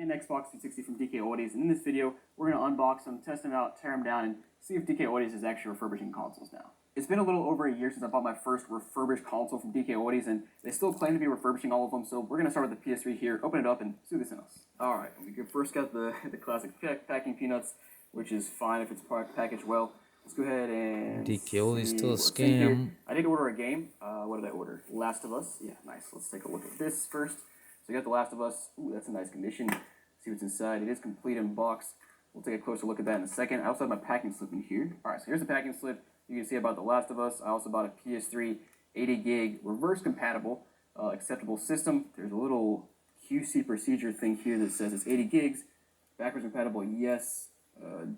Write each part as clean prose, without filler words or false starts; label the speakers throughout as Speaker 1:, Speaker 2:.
Speaker 1: and Xbox 360 from DK Audios, and in this video, we're going to unbox them, test them out, tear them down, and see if DK Audios is actually refurbishing consoles now. It's been a little over a year since I bought my first refurbished console from DK Audios, and they still claim to be refurbishing all of them, so we're going to start with the PS3 here, open it up, and see what this in us. Alright, we first got the classic packing peanuts, which is fine if it's packaged well. Let's go ahead and
Speaker 2: DK Audios still a
Speaker 1: scam.
Speaker 2: scam.
Speaker 1: I did order a game. What did I order? Last of Us. Yeah, nice. Let's take a look at this first. So we got The Last of Us. Ooh, that's a nice condition. See what's inside. It is complete in box. We'll take a closer look at that in a second. I also have my packing slip in here. Alright, so here's the packing slip. You can see about The Last of Us. I also bought a PS3 80 gig reverse compatible acceptable system. There's a little QC procedure thing here that says it's 80 gigs. Backwards compatible, yes.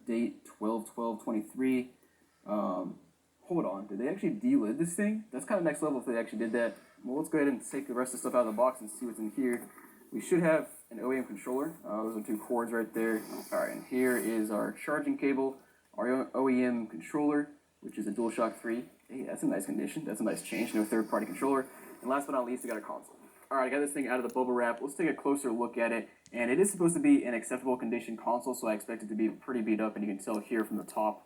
Speaker 1: Date 12/12/23. Hold on, did they actually delid this thing? That's kind of next level if they actually did that. Well, let's go ahead and take the rest of the stuff out of the box and see what's in here. We should have an OEM controller. Those are two cords right there. Alright, and here is our charging cable, our OEM controller, which is a DualShock 3. Hey, that's a nice condition. That's a nice change. No third-party controller. And last but not least, we got a console. Alright, I got this thing out of the bubble wrap. Let's take a closer look at it. And it is supposed to be an acceptable condition console, so I expect it to be pretty beat up, and you can tell here from the top.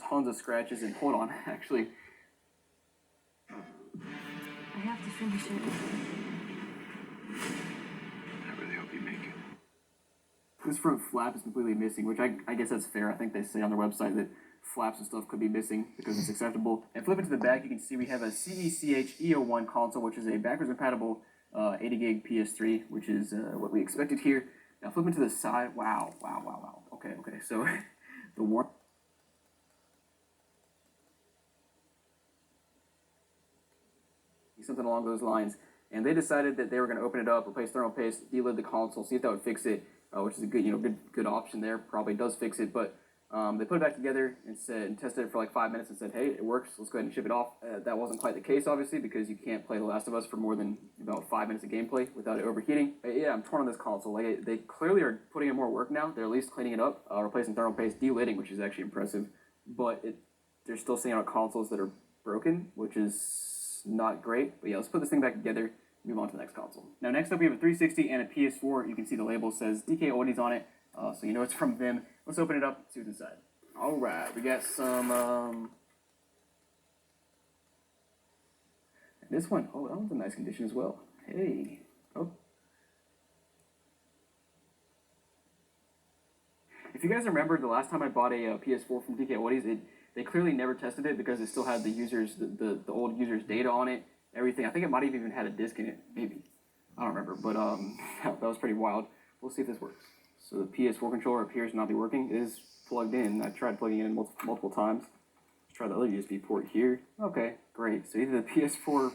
Speaker 1: Tons of scratches, and hold on, actually.
Speaker 3: I have to finish it.
Speaker 4: I really hope you make it.
Speaker 1: This front flap is completely missing, which I guess that's fair. I think they say on their website that flaps and stuff could be missing because it's acceptable. And flipping to the back, you can see we have a CECH EO1 console, which is a backwards compatible 80 gig PS3, which is what we expected here. Now flipping to the side, wow. Okay, so the warp. Something along those lines, and they decided that they were going to open it up, replace thermal paste, delid the console, see if that would fix it, which is a good option there. Probably does fix it, but they put it back together and tested it for like 5 minutes and said, hey, it works. Let's go ahead and ship it off. That wasn't quite the case, obviously, because you can't play The Last of Us for more than about 5 minutes of gameplay without it overheating. But yeah, I'm torn on this console. Like they clearly are putting in more work now. They're at least cleaning it up, replacing thermal paste, delidding, which is actually impressive. But they're still sending out consoles that are broken, which is not great. But yeah, let's put this thing back together, move on to the next console. Now next up we have a 360 and a PS4. You can see the label says DK Audios on it, so you know it's from them. Let's open it up, see what's inside. Alright, we got some, this one, oh, that one's in nice condition as well. Hey, oh. If you guys remember, the last time I bought a PS4 from DK Audios, they clearly never tested it because it still had the users, the old users' data on it, everything. I think it might have even had a disc in it, maybe. I don't remember, but that was pretty wild. We'll see if this works. So the PS4 controller appears to not be working. It is plugged in. I tried plugging it in multiple times. Let's try the other USB port here. Okay, great. So either the PS4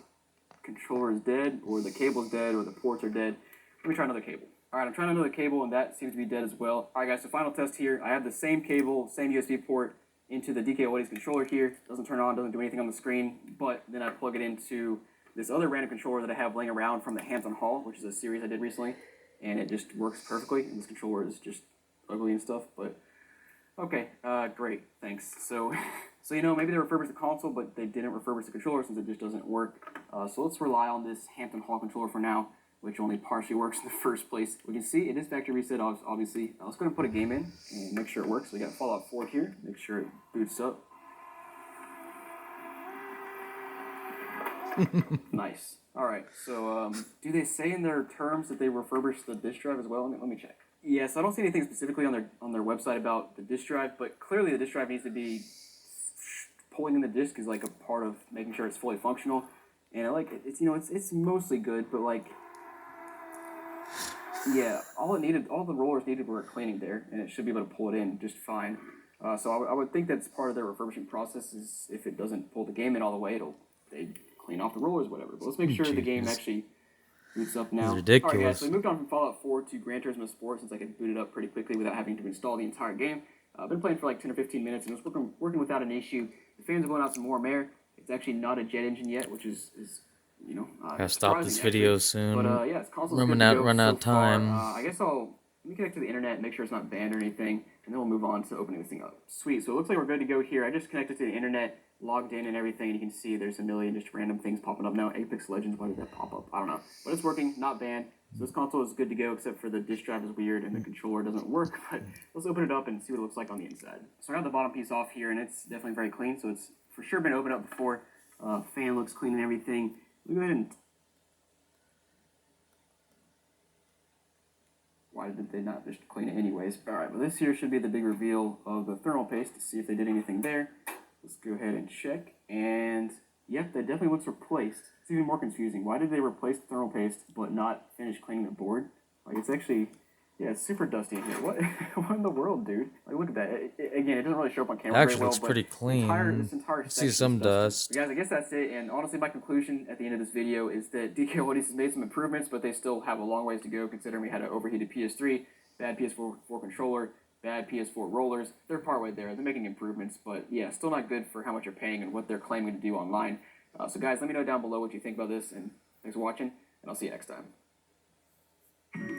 Speaker 1: controller is dead, or the cable's dead, or the ports are dead. Let me try another cable. Alright, I'm trying another cable, and that seems to be dead as well. Alright guys, so final test here. I have the same cable, same USB port, into the DK Audios controller here. Doesn't turn on, doesn't do anything on the screen, but then I plug it into this other random controller that I have laying around from the Hands-on Hall, which is a series I did recently, and it just works perfectly. And this controller is just ugly and stuff, but okay, great, thanks. So you know, maybe they refurbished the console, but they didn't refurbish the controller since it just doesn't work. So let's rely on this Hampton Hall controller for now, which only partially works in the first place. We can see it is factory reset, obviously. Let's go ahead and put a game in and make sure it works. We got Fallout 4 here. Make sure it boots up. Nice. Alright, so do they say in their terms that they refurbish the disk drive as well? Let me check. Yes, I don't see anything specifically on their website about the disk drive, but clearly the disk drive needs to be pulling in the disk is like a part of making sure it's fully functional. And I like it. It's mostly good, but like, yeah, all the rollers needed were cleaning there, and it should be able to pull it in just fine. So I would think that's part of their refurbishing process. Is if it doesn't pull the game in all the way, they clean off the rollers, whatever. But let's make sure the game actually boots up now.
Speaker 2: Ridiculous.
Speaker 1: Alright guys, so we moved on from Fallout 4 to Gran Turismo Sport since I could boot it up pretty quickly without having to install the entire game. I've been playing for like 10 or 15 minutes, and it's working without an issue. The fans are blowing out some warm air. It's actually not a jet engine yet, which is
Speaker 2: Gotta stop this video soon.
Speaker 1: But yeah, it's console's
Speaker 2: run out of time.
Speaker 1: I guess let me connect to the internet and make sure it's not banned or anything, and then we'll move on to opening this thing up. Sweet, so it looks like we're good to go here. I just connected to the internet. logged in and everything, and you can see there's a million just random things popping up now. Apex Legends, why did that pop up? I don't know. But it's working, not banned. So this console is good to go, except for the disk drive is weird and the controller doesn't work. But let's open it up and see what it looks like on the inside. So I got the bottom piece off here, and it's definitely very clean. So it's for sure been opened up before. Fan looks clean and everything. Let me go ahead and... Why did they not just clean it anyways? Alright, well this here should be the big reveal of the thermal paste to see if they did anything there. Let's go ahead and check. And yep, that definitely looks replaced. It's even more confusing. Why did they replace the thermal paste but not finish cleaning the board? Like it's actually, yeah, it's super dusty in here. What, what in the world, dude? Like look at that. Again, it doesn't really show up on camera
Speaker 2: Actually
Speaker 1: very well,
Speaker 2: looks
Speaker 1: but
Speaker 2: pretty clean.
Speaker 1: this entire
Speaker 2: I see
Speaker 1: section
Speaker 2: some
Speaker 1: is dusty.
Speaker 2: dust.
Speaker 1: But guys, I guess that's it. And honestly, my conclusion at the end of this video is that DK Hoodies has made some improvements, but they still have a long ways to go considering we had an overheated PS3, bad PS4 controller, bad PS4 rollers. They're partway there. They're making improvements, but yeah, still not good for how much you're paying and what they're claiming to do online. So guys, let me know down below what you think about this, and thanks for watching, and I'll see you next time.